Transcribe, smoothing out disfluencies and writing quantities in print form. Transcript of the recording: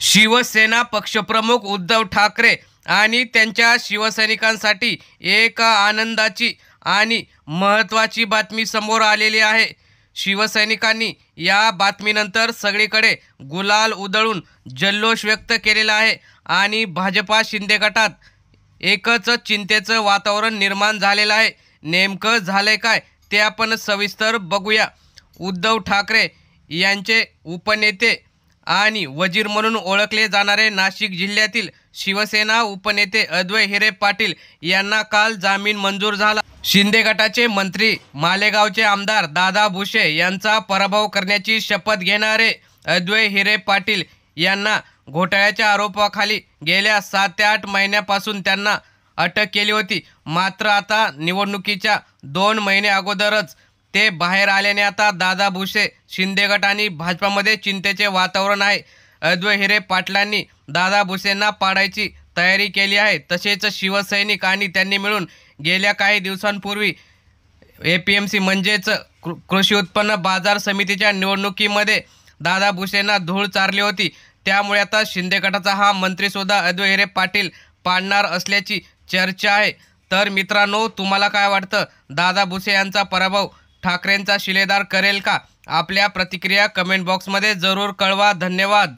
शिवसेना पक्षप्रमुख उद्धव ठाकरे आणि त्यांच्या शिवसैनिकांसाठी एक आनंदाची आणि महत्त्वाची बातमी समोर आलेली आहे। शिवसैनिकांनी या बातमीनंतर सगळीकडे गुलाल उधळून जल्लोष व्यक्त केलेला आहे आणि भाजपा शिंदे गटात एकच चिंतेचं वातावरण निर्माण झालेलं आहे। नेमकं झालंय काय ते आपण सविस्तर बघूया। उद्धव ठाकरे यांचे उपनेते आणि वजीर म्हणून ओळखले जाणारे नाशिक जिल्ह्यातील शिवसेना उपनेते अद्वै हिरे पाटील यांना काल जामीन मंजूर झाला। शिंदे गटाचे मंत्री मालेगावचे आमदार दादा भुसे यांचा पराभव करण्याची शपथ घेणारे अद्वै हिरे पाटील यांना घोटाळ्याच्या आरोपाखाली गेल्या 7 ते 8 महिन्यापासून त्यांना अटक केली होती। मात्र आता निवडणुकीच्या 2 महिने अगोदरच ते बाहेर आल्याने आता दादा भुसे शिंदे गट आणि भाजपामध्ये चिंतेचे वातावरण आहे। अद्वै हिरे पाटलांनी दादा भुसेंना पाडायची तयारी केली आहे। तसेच शिवसैनिक आणि त्यांनी मिळून गेल्या काही दिवसांपूर्वी APMC म्हणजेच कृषी उत्पन्न बाजार समितीच्या निवडणुकीमध्ये दादा भुसेंना धूळ चारली होती। त्यामुळे आता शिंदे गटाचा हा मंत्रीसुद्धा अद्वै हिरे पाटील पाडणार असल्याची चर्चा आहे। तर मित्रांनो, तुम्हाला काय वाटतं? दादा भुसे यांचा पराभव ठाकरेंचा शिलेदार करेल का? आपल्या प्रतिक्रिया कमेंट बॉक्समध्ये जरूर कळवा। धन्यवाद।